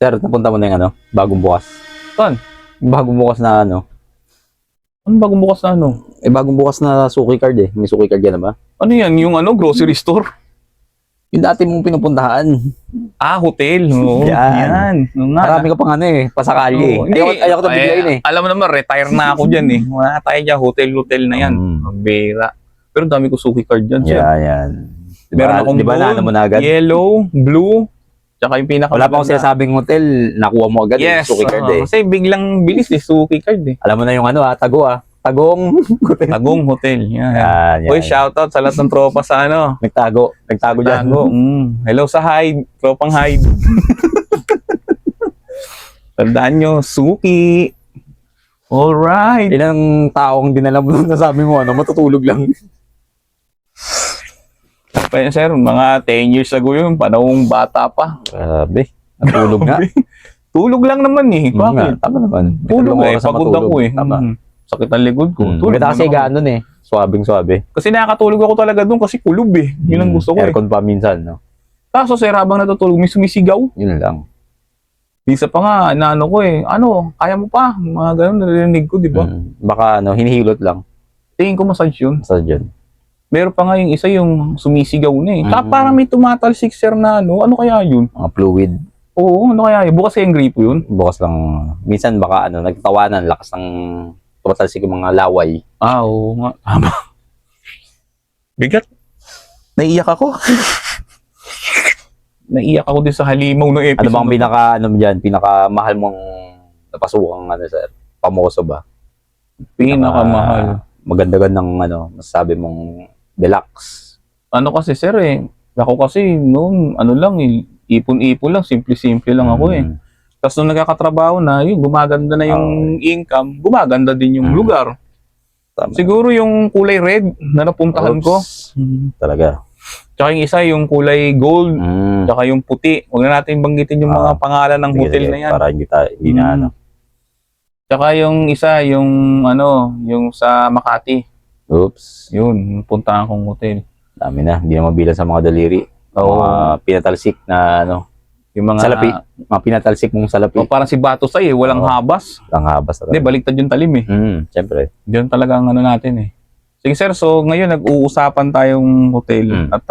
Sir, napunta mo na yung ano, bagong bukas. Saan? Bagong bukas na ano. Ano bagong bukas na ano? Bagong bukas na suki card eh. May suki card yan na ba? Ano yan? Yung ano, grocery store? Yung dati mong pinupuntahan. Ah, hotel. Oo, Yan. yan. Oo nga. Marami ka pang ano eh, pasakali eh. Oo, hindi. Ayoko na biglayin eh. Alam mo naman, retire na ako dyan eh. Wala tayo dyan, hotel-hotel na yan. Mabira. Pero dami ko suki card dyan, sir. Yan. Diba, Meron akong diba na ano mo na agad? yellow, blue, tsaka yung pinaka. Wala pa akong sinasabing hotel, nakuha mo agad Yes. yung suki card eh. Kasi biglang bilis eh, suki card eh. Alam mo na yung ano tago Tagong. Tagong Hotel. Yan. Yan. Uy, shoutout sa lahat ng tropa sa ano. Nagtago dyan. Tago. Hello sa Hyde. Tropang Hyde. Tandaan nyo, suki. Alright. Ilang taong dinala mo na sabi mo, matutulog lang. Kaya sir, mga 10 years ago yun, panahong bata pa. Grabe. Natulog nga. Tulog lang naman eh. Bakit? Tama naman. Tulog eh. Pagod ako eh. Tama. Sakit ang likod ko. Tulog Maganda kasi naman ako. ganun eh. Suwabing-suwabe. Kasi nakakatulog ako talaga doon kasi kulub eh. Yun ang gusto ko eh. Aircon pa minsan, no? Kaso sir, habang natutulog, may sumisigaw. Yun lang. Minsan pa nga, naano ko eh. Ano, kaya mo pa? Mga ganun, narinig ko, di ba? Baka hinihilot lang. Tingin ko massage yun. Sa dyan. Meron pa nga yung isa yung sumisigaw na eh. Parang may tumatalsik sir na ano kaya yun? Mga fluid. Oo, ano kaya yun? Bukas kayang gripo yun? Bukas lang. Minsan baka nagtawanan, lakas ng tumatalsik yung mga laway. Ah, oo nga. Tama. Bigat. Naiiyak ako. Naiiyak ako din sa halimaw ng episode. Ano bang pinakamahal mong napasukang sir? Pamoso ba? Pinakamahal. Maganda-gandang masasabi mong deluxe. Ano kasi sir eh. Ako kasi noon, ipon-ipon lang, simple-simple lang ako eh. Tapos nung nagkakatrabaho na, yun, gumaganda na yung income, gumaganda din yung lugar. Tama. Siguro yung kulay red na napuntahan ko. Talaga. Tsaka yung isa, yung kulay gold. Tsaka yung puti. Huwag na natin banggitin yung mga pangalan ng hotel na yan. Para hindi na Tsaka yung isa, yung yung sa Makati. Oops. Yun, puntahan kong hotel. Dami na. Hindi na mabilang sa mga daliri. Mga pinatalsik na Yung mga salapi. Mga pinatalsik mong salapi. parang si Batosay eh, walang habas. Ang habas talaga. Hindi, baliktad yung talim eh. Siyempre. Diyan talaga ang natin eh. Sige sir, so ngayon nag-uusapan tayong hotel at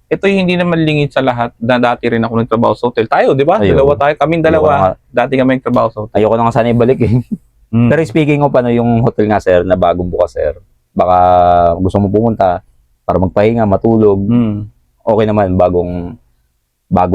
ito yung hindi naman lingid sa lahat na dati rin ako nagtrabaho sa hotel. Tayo, di ba? Dalawa tayo. Kaming dalawa. Dati kami nagtrabaho sa hotel. Ayoko na nga sana ibalik eh. Pero speaking of yung hotel nga sir, na bagong bukas sir, baka gusto mo pumunta para magpahinga, matulog, okay naman, bago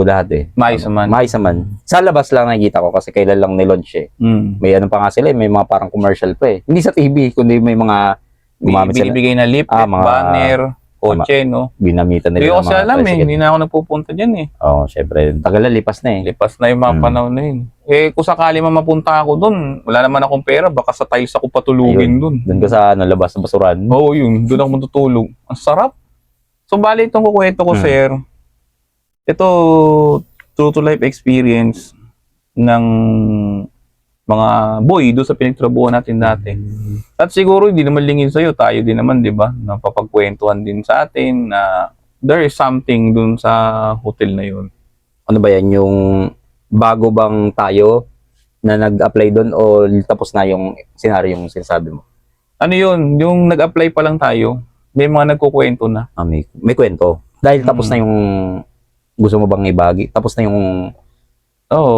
lahat eh. Maayos naman. Sa labas lang nakikita ko kasi kailan lang nilaunch eh. May pa nga sila may mga parang commercial pa eh. Hindi sa TV, kundi may mga gumamit sila. Binibigay na leaflet, mga banner, kotse, no? Binamitan nila. Hindi ko kasi alam eh, hindi na ako nagpupunta dyan eh. Oo, syempre. Tagal na, lipas na eh. Lipas na yung mga panahon na yun. Eh, kung sakali man mapunta ako doon, wala naman akong pera, baka sa tiles ako patulugin doon. Doon ka sa labas ng basuran. Oo, yun. Doon ako matutulog. Ang sarap. So, bali itong kukwento ko, sir. Ito, true to life experience ng mga boy doon sa pinagtrabuhan natin dati. At siguro hindi naman lingid sa'yo, tayo din naman, di ba? Napapagkwentuhan din sa atin na there is something doon sa hotel na yun. Ano ba yan? Yung bago bang tayo na nag-apply doon o tapos na yung scenario yung sinasabi mo? Ano yun? Yung nag-apply pa lang tayo, may mga nagkukwento na. May kwento. Dahil tapos na yung gusto mo bang ibagi? Tapos na yung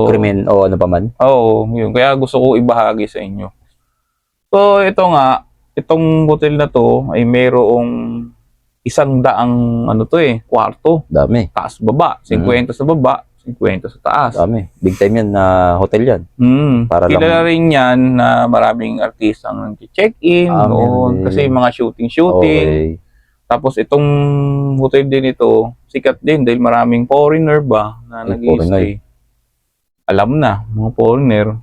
krimen o ano pa man? Oo, yun. Kaya gusto ko ibahagi sa inyo. So, ito nga, itong hotel na to ay mayroong 100 kwarto. Dami. Taas baba, 50 sa baba, 50 sa taas. Dami. Big time yan na hotel yan. Para Kilala rin yan na maraming artista ang nag-check-in doon kasi mga shooting. Okay. Tapos itong hotel din ito, sikat din dahil maraming foreigner ba na nag-i-stay. Alam na, mga foreigner.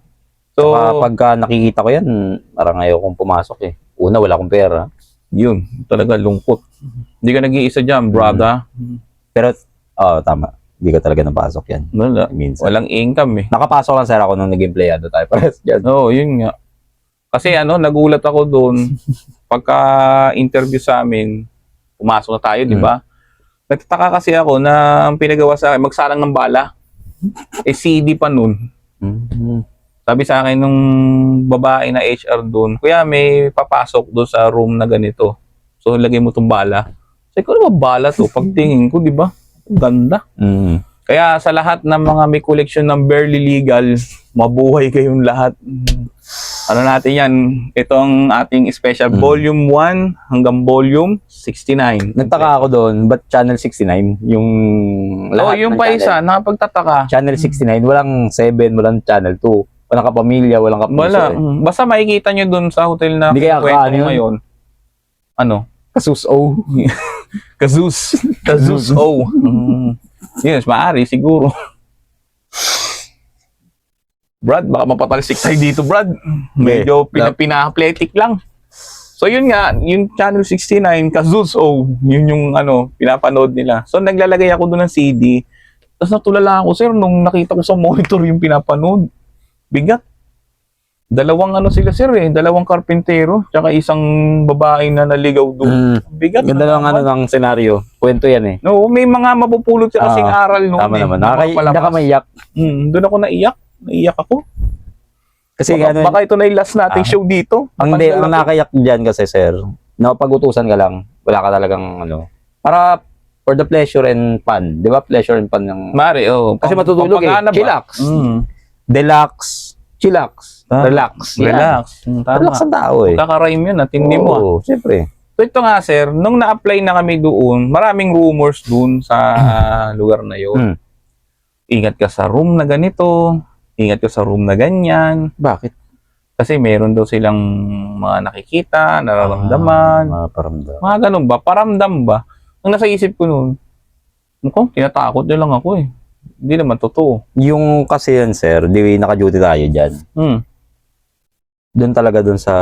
So, pagka nakikita ko yan, parang ayaw kong pumasok eh. Una, wala akong pera. Yun, talaga lungkot. Hindi ka nag-iisa dyan, brother. Pero, tama. Hindi ka talaga napasok yan. Wala. Minsan. Walang income eh. Nakapasok lang sir ako nung nag-empleyado tayo. Pares dyan. Oo, yun nga. Kasi nagulat ako doon. Pagka-interview sa amin, pumasok na tayo, di ba? Nagtataka kasi ako na ang pinagawa sa akin, magsalang ng bala. CD pa nun. Mm. Sabi sa akin nung babae na HR doon, kuya may papasok doon sa room na ganito. So lagay mo tong bala. Sabi ko, ano ba bala to? Pagtingin ko, di ba? Ang ganda. Mm. Kaya sa lahat ng mga may collection ng barely legal, mabuhay kayong lahat. Ano natin yan? Ito ang ating special volume 1 hanggang volume 69. Nagtaka ako doon, ba't channel 69? Yung Oh, lahat yung ng pa channel. isa, nakapagtataka. Channel 69, walang 7, walang channel 2. Walang kapamilya, walang kapuso. Wala. Basta makikita nyo doon sa hotel na Hindi kaya kwento kaano yun? ngayon. Ano? Kasus-O. Kazus. Kazus O. Yes, maaari siguro. Brad, baka mapatalsik tayo dito, Brad. Medyo pina-athletic lang. So yun nga, yung channel 69, Kazus O, yun yung pinapanood nila. So naglalagay ako doon ng CD. Tapos natulala ako, sir, nung nakita ko sa monitor yung pinapanood. Bigat. Dalawang sila, sir, dalawang karpintero, tsaka isang babae na naligaw doon. Bigat. Ganda lang ng senaryo. Kwento yan eh. No, may mga mapupulot sa kasing aral noon. Tama naman. Nakamaiyak. Doon ako naiyak. Naiyak ako. Kasi Baka ito na yung last nating show dito. ang nakayak dyan kasi, sir, napag-utusan ka lang, wala ka talagang para for the pleasure and fun. Di ba? Pleasure and fun ng... Mari, Kasi matutulog Chillax. Deluxe. Chillax. Relax. Relax. Tama. Relax ang tao eh. Kakarime yun, tindi mo. Oo, siyempre. So ito nga, sir, nung na-apply na kami doon, maraming rumors doon sa lugar na yun. Ingat ka sa room na ganito, ingat ka sa room na ganyan. Bakit? Kasi meron daw silang mga nakikita, nararamdaman. Mga paramdam. Mga ganun ba? Paramdam ba? Ang nasa isip ko noon, tinatakot nyo lang ako eh. Hindi naman totoo. Yung kasi yan, sir, di naka-duty tayo dyan. Doon talaga doon sa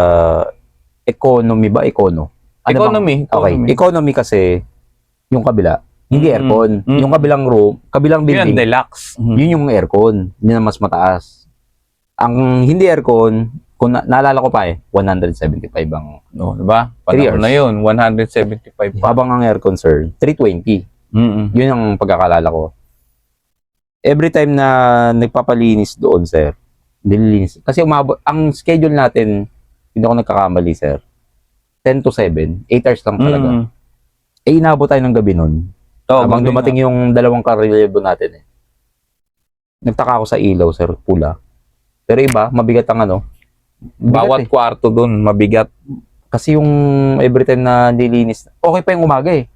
economy ba? Economy. Okay. Economy kasi, yung kabila, hindi aircon. Yung kabilang room, kabilang Yun ang building, deluxe. yun yung aircon. Yun ang mas mataas. Ang hindi aircon, kung naalala ko pa 175 ang... No, diba? 3 years. Panahon na yun, 175 pa. Habang ang aircon, sir, 320. Yun ang pagkakalala ko. Every time na nagpapalinis doon, sir, nililinis. Kasi ang schedule natin, hindi ako nagkakamali, sir, 10 to 7, 8 hours lang talaga. Inabot tayo ng gabi nun. Habang dumating yung dalawang karelyebo natin eh. Nagtaka ako sa ilaw, sir, pula. Pero iba, mabigat ang Bawat kwarto doon, mabigat. Kasi yung every time na nilinis, okay pa yung umaga eh.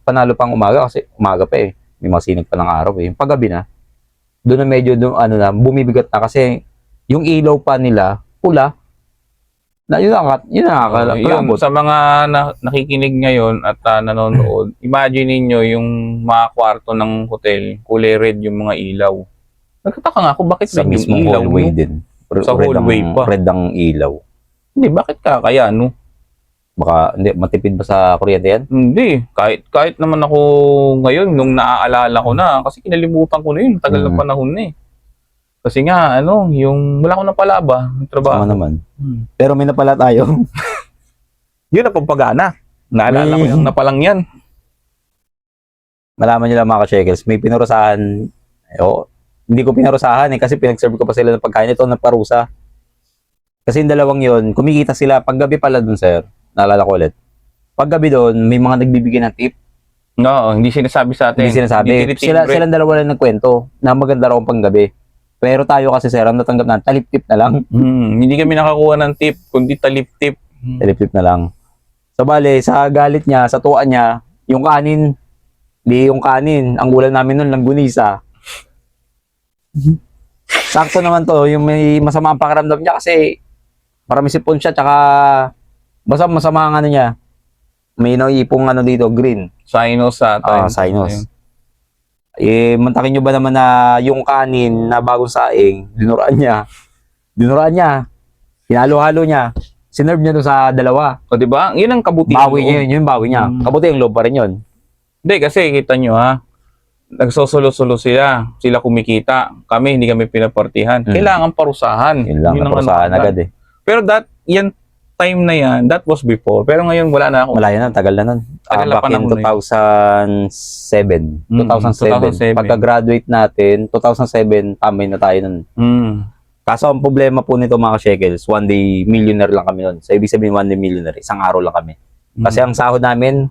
Panalo pang umaga kasi umaga pa eh. May masinig pa ng araw eh. Yung paggabi na, doon na medyo bumibigat na kasi yung ilaw pa nila, pula. Yun Yun, sa mga nakikinig ngayon at nanonood, imagine niyo yung mga kwarto ng hotel, kulay red yung mga ilaw. Nagtataka nga ako, bakit sa red yung mismong ilaw? hallway din. Sa hallway pa. Red ang ilaw. Hindi, bakit kaya, Baka, hindi, matipid ba sa kuryente yan? Hindi. Kahit naman ako ngayon, nung naaalala ko na, kasi kinalimutan ko na yun, tagal na panahon na eh. Kasi nga, yung wala ko na pala ba, yung trabaho. Tama naman. Pero may napala tayo. Yun ang pagpagana. Naalala ko yung napalang yan. Malaman nyo lang mga ka-shekels, may pinurusahan. Hindi ko pinurusahan kasi pinag-serve ko pa sila ng pagkain. Ito parusa. Kasi yung dalawang yun, kumikita sila. Paggabi pala dun, sir. Naalala ko ulit. Paggabi doon, may mga nagbibigay ng tip. No, hindi sinasabi sa atin. Hindi sinasabi. Silang dalawa lang nagkwento na maganda raw ang panggabi. Pero tayo kasi, sir, ang natanggap na, talip-tip na lang. Hindi kami nakakuha ng tip, kundi talip-tip. Talip-tip na lang. So, bale, sa galit niya, sa tuwa niya, yung kanin, yung kanin. Ang ulam namin nun, langgunisa. Sakto naman to, yung may masama ang pakiramdam niya kasi marami sipon siya, tsaka basta masama ang niya. May naipong dito, green. Sinus sa time. Sinus. Mantakin nyo ba naman na yung kanin na bagong saing, dinuraan niya, hinalo-halo niya, sinerve niya doon sa dalawa. O diba? Yun ang kabutihan. Bawi niya yun, yung bawi niya. Kabuti yung loob pa rin yun. Hindi, kasi kita nyo nagsosolo-solo sila kumikita. Hindi kami pinapartihan. Kailangan parusahan. Yun lang, parusahan agad eh. Pero yan time na yan, that was before. Pero ngayon, wala na ako. Wala yan, tagal na nun. Tagal na Back in panahon na yun. 2007. Mm, 2007. 2007. Pagka-graduate natin, 2007, tamay na tayo nun. Kaso ang problema po nito mga shekels, one day millionaire lang kami nun. So ibig sabihin one day millionaire, isang araw lang kami. Kasi ang sahod namin,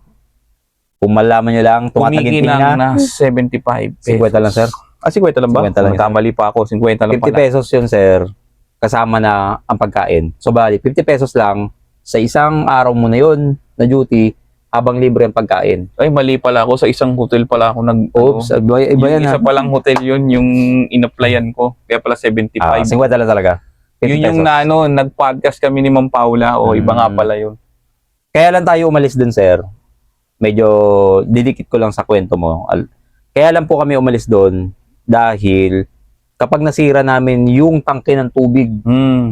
kung malaman nyo lang, tumataginting Kumikinang na, na 75 pesos. 50 lang sir. 50 lang ba? 50 lang. Kamali pa ako, 50 lang 50 pala. pesos yun sir, kasama na ang pagkain. So bali, 50 pesos lang, sa isang araw mo na yun, na duty, habang libre ang pagkain. Ay, mali pala ako. Sa isang hotel pala ako nag... Oops, iba yung yan isa ha. palang hotel yun, yung in-applyan ko. Kaya pala 75. 50 lang talaga. 50 Yun yung pesos. na ano, nag-podcast kami ni Ma'am Paula. O, iba nga pala yun. Kaya lang tayo umalis dun, sir. Medyo didikit ko lang sa kwento mo. Kaya lang po kami umalis dun dahil kapag nasira namin yung tangke ng tubig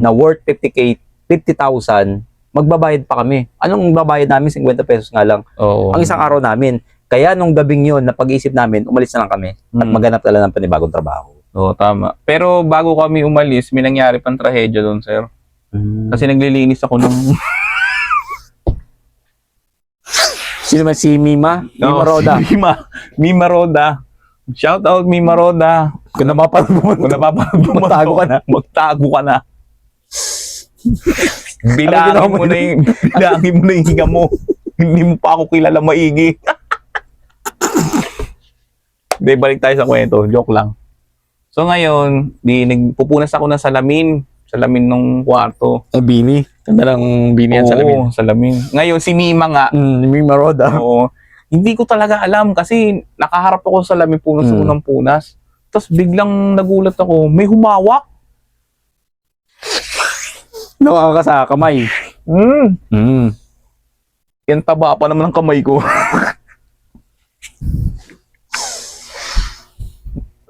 na worth 50K, 50,000, magbabayad pa kami. Anong babayad namin? 50 pesos nga lang. Oo. Ang isang araw namin. Kaya nung gabing yun, napag-isip namin, umalis na lang kami at maghanap na lang ng panibagong trabaho. Oo, tama. Pero bago kami umalis, may nangyari pang trahedya doon, sir. Kasi naglilinis ako ng... Sino man si Mima? Mima Roda. Mima Roda. Shout out Mima Roda. Kung napapanood mo, Kung napapanood mo, magtago ka na. Magtago ka na. Ano Bilangin mo na yung hinga mo. Hindi mo pa ako kilala maigi. Hindi, balik tayo sa kwento. Joke lang. So ngayon, nagpupunas ako ng salamin. Salamin nung kwarto. Bini. Ganda ng bini yan, salamin. Oo, salamin. Ngayon, si Mima nga. Mima Roda. Oo. Hindi ko talaga alam kasi nakaharap ako sa salamin punas ako ng punas. Tapos biglang nagulat ako, may humawak. Nakaka sa kamay. Yan taba pa naman ang kamay ko.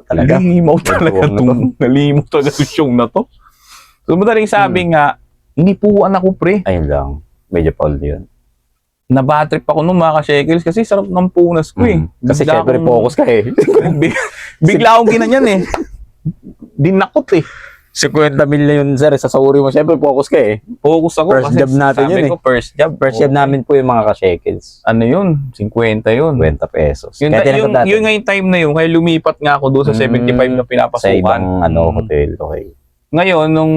Talaga. Nalimaw talaga nalimaw talaga sa show na to. So madaling sabi nga, inipuan ako pre. Ayun lang. Medyo Paul yun. Nabatrip ako nung mga ka-shekels kasi sarap ng punas ko eh. Kasi syempre focus ka eh. Bigla akong ginanyan eh. Dinakot eh. 50 million sir sa sauri mo. Syempre focus ka eh. Focus ako. First kasi job natin sabi yun eh. ko, first job. First job namin po yung mga ka-shekels. Ano yun? 50 yun. 20 pesos. Yun, Kaya tinagot natin. yun nga yung time na yun. Kaya lumipat nga ako doon sa 75 na pinapasukan. Sa ibang hotel. Okay. Ngayon, nung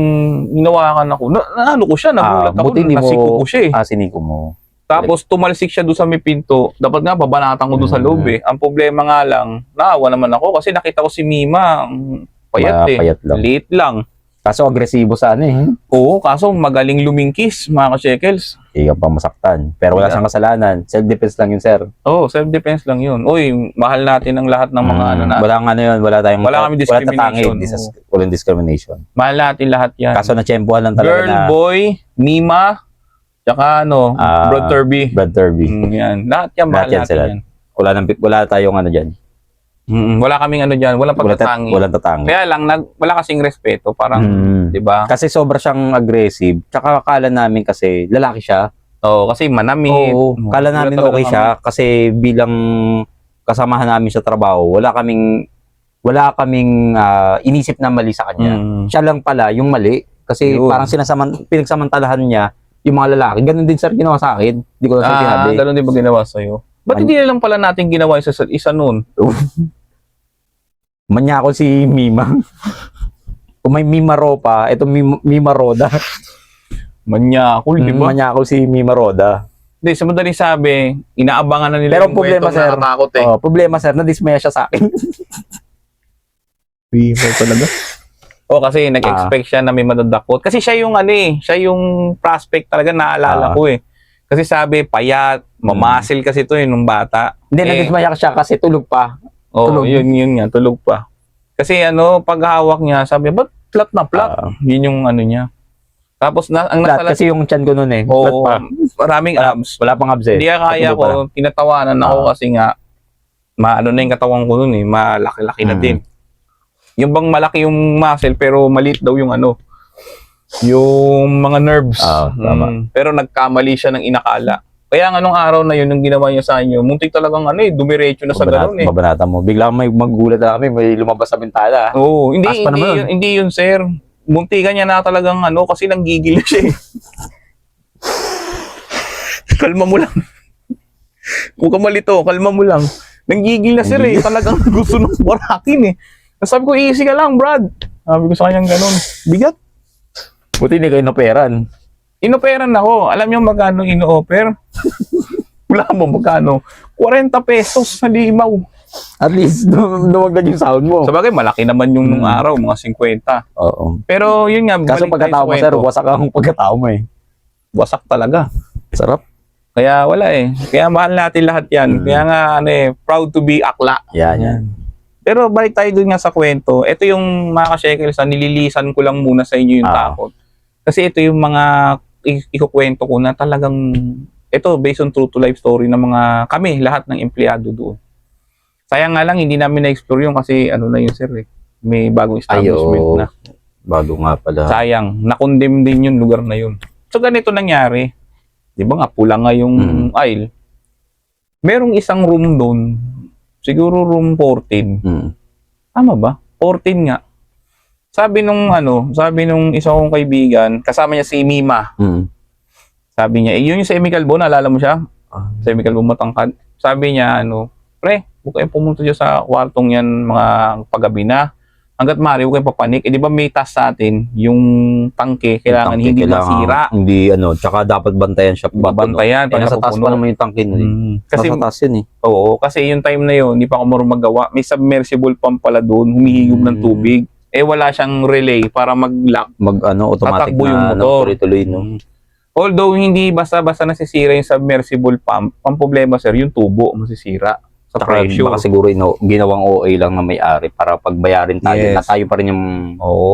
hinawakan ako, ano ko siya, nagulat ako, buti hindi mo- nasiko ko siya eh. Siniko mo. Tapos tumalsik siya doon sa may pinto. Dapat nga, babanatan ko doon sa loob eh. Ang problema nga lang, naawa naman ako kasi nakita ko si Mima, payat eh. Payat lang. Liit lang. Kaso agresibo sa ano eh. Oo, kaso magaling lumingkis, mga ka-shekels. Ikaw pa masaktan. Pero wala siyang kasalanan. Self-defense lang yun, sir. Oo, self-defense lang yun. Uy, mahal natin ang lahat ng mga ano na. Walang ano yun. Wala tayong... Wala kami discrimination. Walang discrimination. Mahal natin lahat yan. Kaso na-tsempuhan lang talaga Girl, na... boy, Mima, tsaka ano, Brad Turby. Brad Turby. Yan. Lahat yan, mahal Lahat yan natin sila. yan. Wala tayong ano dyan. Wala kaming ano dyan, walang pagtatangi. Walang tatangi. Kaya lang, wala kasing respeto. Parang, di ba? Kasi sobra siyang aggressive. Tsaka akala namin kasi lalaki siya. Oo, kasi manamit. Oo, akala namin okay siya. Kasi bilang kasamahan namin sa trabaho, wala kaming inisip na mali sa kanya. Siya lang pala yung mali. Kasi Yun. parang pinagsamantalahan niya yung mga lalaki. Ganun din sir ginawa sa akin. Hindi ko lang sinabi. Ganun din ba ginawa sa'yo? Ba't hindi na lang pala natin ginawa sa isa nun? Manyakol si Mima. Kung may Mima Ropa, ito Mima Roda. Manyakol, di ba? Manyakol si Mima Roda. Hindi, sa madaling sabi, inaabangan na nila Pero yung problema, kwento sir. na nakatakot eh. Problema sir, nadismaya siya sa akin. talaga? O kasi nag-expect siya na may madadakot. Kasi siya yung ano eh, siya yung prospect talaga naalala ko eh. Kasi sabi, payat, mamasil kasi to eh nung bata. Hindi, nadismaya siya kasi tulog pa. Oo, yun nga, tulog pa. Kasi ano, paghawak niya, sabi, ba't flat na flat? Yun yung ano niya. Tapos, ang Flat, kasi yung chan ko nun eh. Flat Oo, pa. maraming abs. Wala pang abs eh. Hindi kaya ko, tinatawanan ako kasi nga, maano na yung katawan ko nun eh, malaki-laki na din. Yung bang malaki yung muscle, pero maliit daw yung ano, yung mga nerves. Tama. Pero nagkamali siya ng inakala. Kaya nga nung araw na yun, nung ginawa niya sa inyo, muntik talagang ano eh, dumiretso na sa gano'n eh. Babanata mo. Bigla may magulat na kami, may lumabas sa bintana. Oo, Aspa naman hindi yun sir. Muntikan niya na talagang ano, kasi nanggigil na siya eh. Kalma mo lang. Huwag ka malito, kalma mo lang. Nanggigil na sir eh. Talagang gusto nung warakin eh. Sabi ko, easy ka lang, Brad. Sabi ko sa kanyang ganun. Bigat. Buti hindi kayo naperan. Inoperan ako. Alam niyo magkano ino-offer? Wala mo magkano. 40 pesos sa limaw. At least, dumagdag yung sahod mo. Sa bagay, malaki naman yung nung araw, mga 50. Oo. Pero yun nga, Kaso balik tayo pagkatao sa mo, sir, kwento. wasak ang pagkatao mo eh. Wasak talaga. Sarap. Kaya wala eh. Kaya mahal natin lahat yan. Kaya nga, ano eh, proud to be akla. Yan. Pero balik tayo dun nga sa kwento. Ito yung mga ka-shekels na nililisan ko lang muna sa inyo yung takot. Kasi ito yung mga ikukwento ko na talagang, ito based on true to life story ng mga kami, lahat ng empleyado doon. Sayang nga lang, hindi namin na-explore yun kasi ano na yun sir eh. May bagong establishment na. Bago nga pala. Sayang, na-condemn din yung lugar na yun. So ganito nangyari. Di ba nga, pula nga yung aisle. Merong isang room doon, siguro room 14. Tama ba? 14 nga. Sabi nung isa kong kaibigan, kasama niya si Mima. Sabi niya, yun yung sa Amy Calvo, naalala mo siya? Sa Amy Calvo matangkad. Sabi niya, pre, huwag kayong pumunta dyan sa kwartong yan mga paggabi na. Hanggat maaari, huwag kayong papanik. Eh, di ba may task sa atin, yung tangke, kailangan hindi masira. Hindi, tsaka dapat bantayan siya. Bantayan, pag nasa taas pa naman yung tangke nun. Kasi, nasa taas yun eh. Oo, kasi yung time na yun, hindi pa ako marunong magawa. May submersible pump pala doon, humihigop ng tubig. Eh, wala siyang relay para mag-lock. Automatic tatakbo yung na motor. tuloy-tuloy, no? Although, hindi basta-basta nasisira yung submersible pump, ang problema, sir, yung tubo masisira. Sa pressure. Baka siguro ginawang OA lang na may-ari para pagbayarin tayo na tayo pa rin yung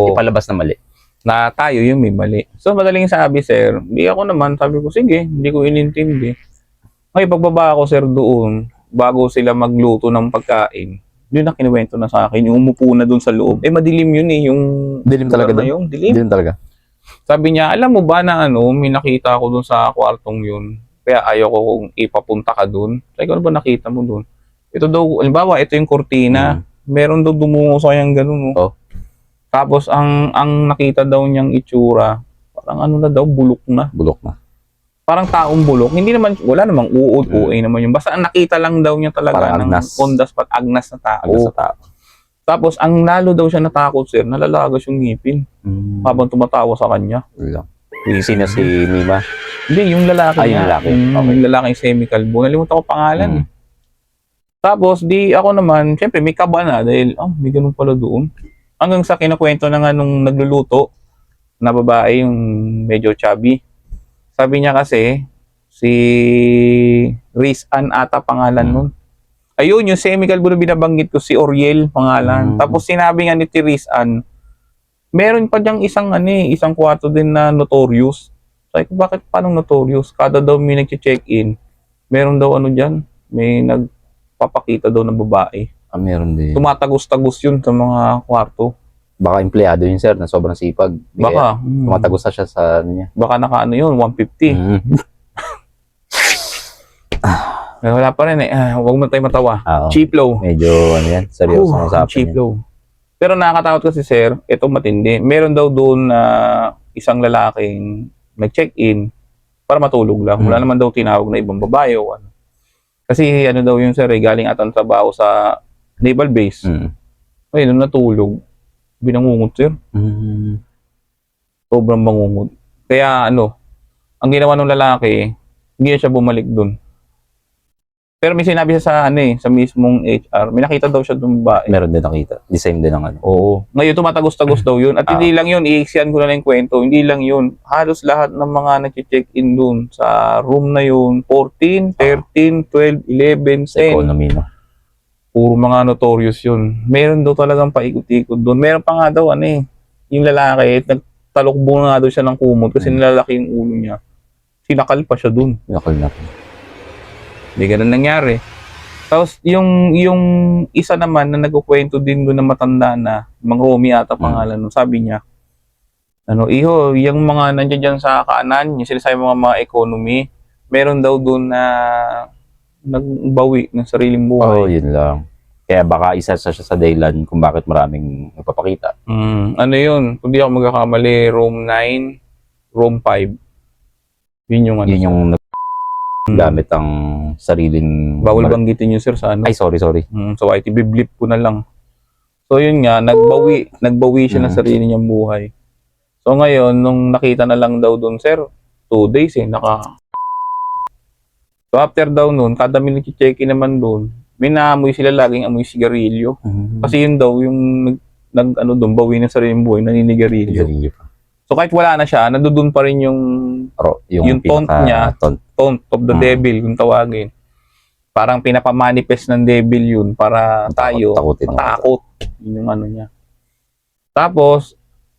ipalabas na mali. Na tayo yung may mali. So, madaling sabi, sir, di ako naman, sabi ko, sige, hindi ko inintindi. Ngayon, pagbaba ako, sir, doon, bago sila magluto ng pagkain, yun na kinuwento na sa akin, yung umupo na doon sa loob. Eh, madilim yun eh, yung... Dilim talaga doon? Yung dilim. Dilim talaga. Sabi niya, alam mo ba na may nakita ako doon sa kwartong yun, kaya ayaw ko kung ipapunta ka doon. Sabi ko, ano ba nakita mo doon? Ito daw, halimbawa, ito yung kortina. Meron daw dumungo sa kanyang ganun. Tapos, ang nakita daw niyang itsura, parang na daw, bulok na. Bulok na. Parang taong bulok. Hindi naman, wala namang uod, OA naman yung. Basta ang nakita lang daw niya talaga ng ondas, agnas na tao. Agnas na tao. Tapos, ang lalo daw siya natakot, sir, nalalagas yung ngipin. Habang tumatawa sa kanya. Sino si Mima? Hindi, yung lalaki yung lalaki. Yung lalaki yung semi-calvo. Nalimutan ko pangalan. Tapos, di ako naman, syempre, may kaba na dahil, may ganun pala doon. Hanggang sa kinakwento na nga nung nagluluto na babae, yung medyo chubby. Sabi niya kasi, si Riz Ann ata pangalan nun. Ayun, yung semi-calvo na binabanggit ko, si Oriel pangalan. Tapos, sinabi nga ni Riz Ann, meron pa diyang isang kwarto din na notorious. Sabi ko, bakit paano notorious? Kada daw may nag-check-in, meron daw dyan, may papakita daw ng babae. Meron din. Tumatagos-tagos yun sa mga kwarto. Baka empleyado yun, sir, na sobrang sipag. Baka. Tumatagos na siya sa niya. Baka yun, 150. Wala pa rin eh. Huwag mo tayo matawa. Cheap low. Medyo, yan, seryoso ang usapan cheap low. Pero nakakatakot kasi, sir, ito matindi. Meron daw doon na isang lalaking nag-check-in para matulog lang. Wala naman daw tinawag na ibang babae o ano. Kasi daw yun, sir, galing atang trabaho sa naval base. Ngayon, nung natulog, binangungot, sir. Sobrang bangungot. Kaya ang ginawa ng lalaki, hindi na siya bumalik dun. Pero may sinabi siya sa mismong HR, may nakita daw siya dun babae. Meron din nakita. The same din ang Oo. Ngayon, tumatagos-tagos daw yun. At hindi lang yun, i-exyan ko na lang yung kwento, hindi lang yun. Halos lahat ng mga nag-check-in dun sa room na yun, 14, 13, 12, 11, 10. Economy, no? Puro mga notorious yun. Meron daw talagang paikot-ikot dun. Meron pa nga daw, yung lalaki, nagtalokbo nga daw siya ng kumot kasi nilalaki yung ulo niya. Sinakal pa siya dun. Sinakal na. Hindi ganun nangyari. Tapos, yung isa naman na nagkukwento din doon na matanda na, Mang Romy ata pangalan nun, sabi niya, iho, yung mga nandiyan dyan sa kanan, yung sinasabi mga economy, meron daw doon na nagbawi ng sariling buhay. Yun lang. Kaya baka isa siya sa dahilan kung bakit maraming nagpapakita. Yun? Kung di ako magkakamali, room 9, room 5. Yun yung Yun yung gamit ang sariling... Bawal banggitin yun, sir, sa ano. Ay, sorry. So, IT biblip ko na lang. So, yun nga, nagbawi siya ng sarili niyang buhay. So, ngayon, nung nakita na lang daw doon, sir, 2 days So, after daw noon, kada minute check-in naman doon, may naamoy sila laging amoy sigarilyo. Kasi yun daw, yung doon, bawi ng sariling buhay, naninigarilyo. So, kahit wala na siya, nandoon pa rin yung taunt niya, taunt of the devil, kung tawagin. Parang pinapamanifest ng devil yun para tayo matakot. Yun yung ano niya. Tapos,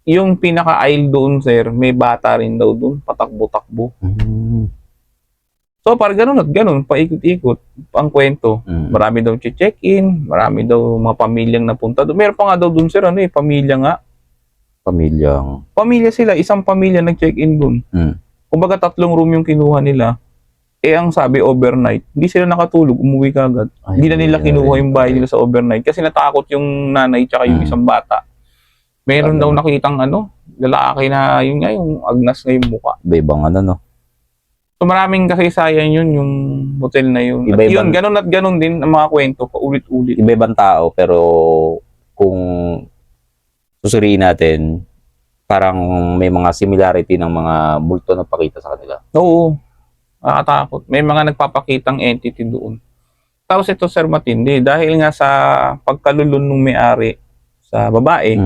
yung pinaka-aisle doon, sir, may bata rin daw doon, patakbo-takbo. So, parang ganun at ganun, paikot-ikot ang kwento. Marami daw check-in, marami daw mga pamilyang napunta doon. Meron pa nga daw doon, sir, pamilya nga. Pamilya sila, isang pamilya nag-check-in doon. Kumbaga 3 room yung kinuha nila. Ang sabi overnight, hindi sila nakatulog, umuwi kagad. Hindi na nila kinuha yung bahay nila sa overnight kasi natakot yung nanay tsaka yung isang bata. Meron daw nakitang lalaki na yun nga, yung agnas na yung mukha. Ibang no? So maraming kasaysayan yun, yung hotel na yun. At yun, ganun at ganun din ang mga kwento, paulit-ulit. Iba-ibang tao, pero kung susuriin natin, parang may mga similarity ng mga multo na pakita sa kanila. Oo, nakakatakot. May mga nagpapakitang entity doon. Tapos ito, sir, matindi. Dahil nga sa pagkalulun ng may-ari sa babae,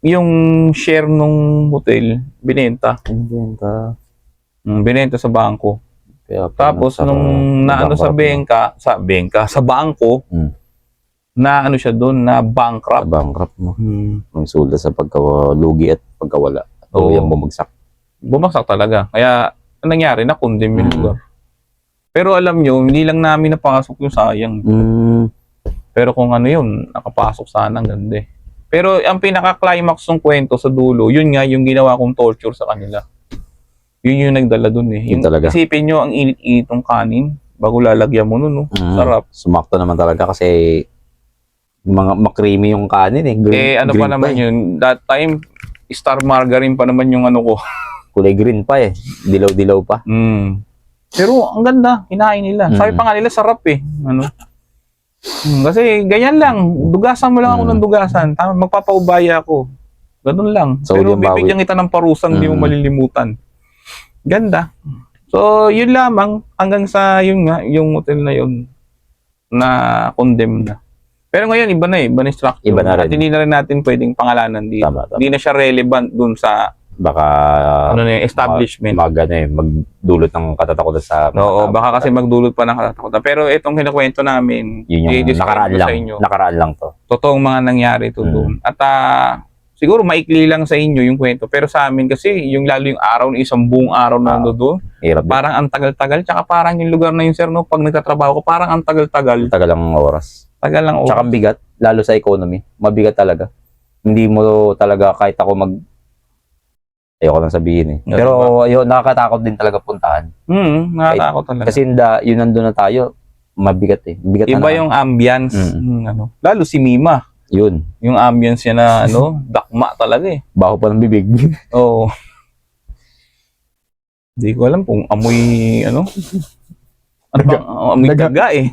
yung share nung hotel, binenta. Binenta sa bangko. Tapos nung naano sa bangko, na siya doon, na bankrupt. Bankrupt mo. Ang sulda sa pagkalugi at pagkawala. O yung bumagsak. Bumagsak talaga. Kaya, ang nangyari, na-condemn yung lugar. Pero alam nyo, hindi lang namin napasok yung sayang. Pero kung yun, nakapasok sana, ang ganda eh. Pero ang pinaka-climax ng kwento sa dulo, yun nga yung ginawa kong torture sa kanila. Yun yung nagdala dun eh. Yung isipin nyo, ang init-init ng kanin, bago lalagyan mo nun, no? Sarap. Sumakto naman talaga kasi mga makrimi yung kanin eh. Green pa naman yun. That time, star margarine pa naman yung ko. Kulay green pa eh. Dilaw-dilaw pa. Pero ang ganda, kinain nila. Sabi pa nga nila, sarap eh. Kasi ganyan lang. Dugasan mo lang ako ng dugasan. Magpapaubaya ako. Ganun lang. So, pero bibigyan kita ng parusang hindi mo malilimutan. Ganda. So, yun lamang hanggang sa yun nga, yung hotel na yun na condemn na. Pero ngayon, iba na structure. Iba na rin. At hindi na rin natin pwedeng pangalanan dito. Tama. Hindi na siya relevant dun sa establishment. Magdulot ng katatakutan sa... Oo, baka kasi magdulot pa ng katatakutan. Pero itong kinakwento namin, yun yung nakaraan lang to. Totoong mga nangyari to doon. At siguro maikli lang sa inyo yung kwento. Pero sa amin kasi, lalo yung araw, isang buong araw na doon, parang ang tagal-tagal. Tsaka parang yung lugar na yun, sir, pag nagtatrabaho ko, parang ang tagal-tagal. Tagal lang oras. Tagal lang oras. Tsaka bigat, lalo sa economy. Mabigat talaga. Hindi mo talaga kahit ako ayoko lang sabihin eh. Pero yun, nakakatakot din talaga puntahan. Nakakatakot talaga. Kasi yun nandun na tayo, mabigat eh. Bigat iba yung ambience. Lalo si Mima. Yun. Yung ambience niya na dakma talaga eh. Baho pa ng bibig. Oo. Hindi ko alam kung amoy amoy daga eh.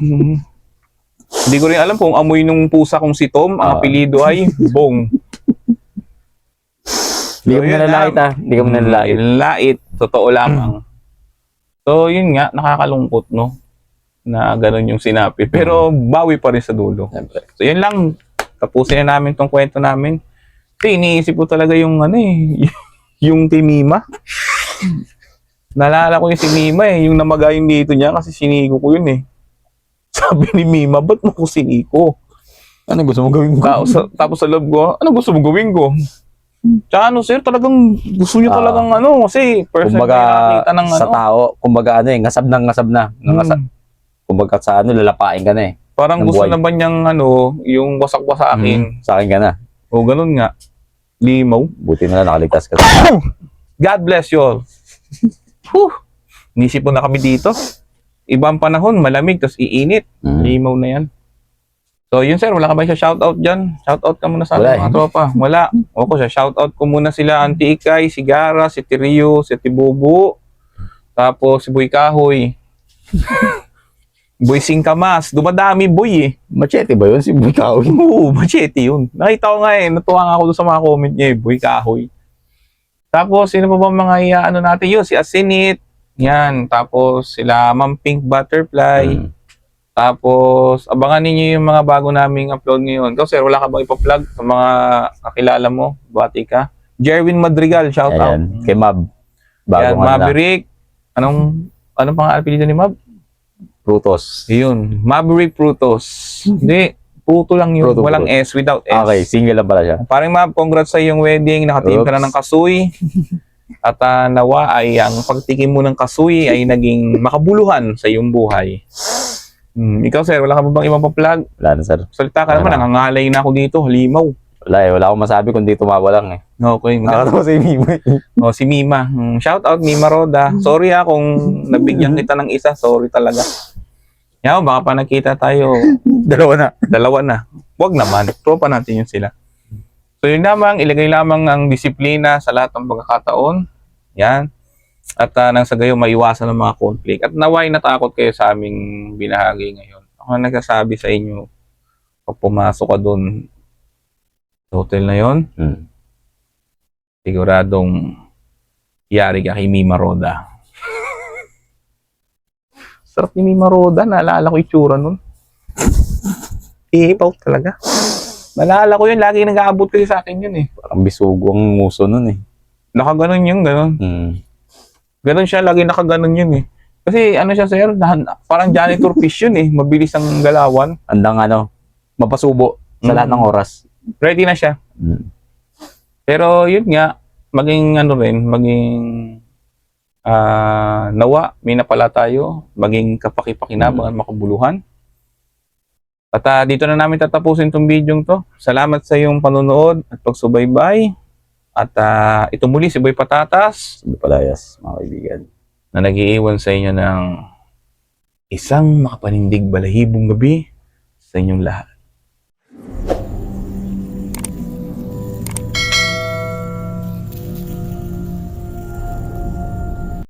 Hindi ko rin alam kung amoy nung pusa kong si Tom, ang apelido ay Bong. Hindi ka mo nalalait Hindi ka mo nalalait. Nalalait. Totoo lamang. So yun nga, nakakalungkot na ganun yung sinapi. Pero bawi pa rin sa dulo. So yun lang. Tapusin na namin tong kwento namin. Kasi iniisip ko talaga yung yung kay Mima. Naalala ko yung si Mima yung namagayong dito niya kasi sinigo ko yun eh. Sabi ni Mima, ba't mo ko siniko? Ano gusto mo gawin ko? Tapos sa loob ko, ano gusto mo gawin ko? Tsaka sir, talagang gusto niyo talagang kasi personally nakita ng sa tao, kumbaga ngasab na. Kumbaga sa lalapain ka na eh. Parang gusto na ba niyang yung wasak-wasakin. Sa akin ka na. O ganun nga. Limaw. Buti na lang nakaligtas ka. God bless you all. Nisip po na kami dito. Ibang panahon, malamig, tapos iinit. Limaw na yan. So yun sir, wala ka ba siya shoutout dyan? Shoutout ka muna sa mga tropa. Wala. O ko siya, shoutout ko muna sila Auntie Ikay, si Gara, si Tirio, si Tibubu, Tapos si Boy Kahoy. Boy Singkamas. Dumadami boy eh. Machete ba yun si Butaw? Oo, machete yun. Nakita ko nga eh. Natuwa nga ako doon sa mga comment niya eh. Boy Kahoy. Tapos, sino pa ba mga iaano natin yun? Si Asinit. Yan. Tapos, sila Ma'am Pink Butterfly. Tapos, abangan ninyo yung mga bago naming upload ngayon. Ikaw, sir, wala ka bang ipa-plug sa mga kakilala mo? Bati ka. Jerwin Madrigal, shout out. Ayan, kay Mab. Yan, Bagong ano na, Maverick. Anong pang apelido ni Mab? Prutos. Yun, Maverick Frutos. Hindi, Pruto lang yun. Pruto, Walang Pruto. S, without S. Okay, single lang pala siya. Parang Mab, congrats sa iyong wedding. Nakatingin ka na ng kasuy. At nawa ay ang pagtikim mo ng kasuy ay naging makabuluhan sa iyong buhay. Ikaw, sir, wala ka ba bang ibang pa-plug? Wala na, sir. Salita ka naman, nangangalay na ako dito. Halimaw. Wala eh, wala akong masabi kundi tumawa lang eh. Okay. Nakatawa si Mima. O, si Mima. Shout out, Mima Roda. Sorry kung nabigyan kita ng isa. Sorry talaga. Yan, baka pa nakita tayo. Dalawa na. Wag naman. Tropa natin yun sila. So yun lamang, ilagay lamang ang disiplina sa lahat ng pagkakataon. Yan. At nang sa gayon, maiwasan ng mga conflict. At naway natakot kayo sa aming binahagi ngayon. Ako na nagsasabi sa inyo, pag pumasok ka doon sa hotel na yon, siguradong yari ka kay Mima Roda. Sarap ni Mima Roda, naalala ko itsura nun. Iipaw talaga. Naalala ko yun, lagi nag-aabot kasi sa akin yun eh. Parang bisugo ang nguso nun eh. Nakaganon yun, ganon. Ganon siya, lagi nakaganon yun eh. Kasi ano siya sir, parang janitor fish yun eh. Mabilis ang galawan. Andang mapasubo sa lahat ng oras. Ready na siya. Pero yun nga, maging nawa, may napala tayo, maging kapaki-pakinabangan, makabuluhan. At dito na namin tatapusin itong video to. Salamat sa iyong panonood at pagsubaybay. At ito muli si Boy Patatas. Sabi palayas, mga kaibigan. Na nag-iiwan sa inyo ng isang makapanindig balahibong gabi sa inyong lahat.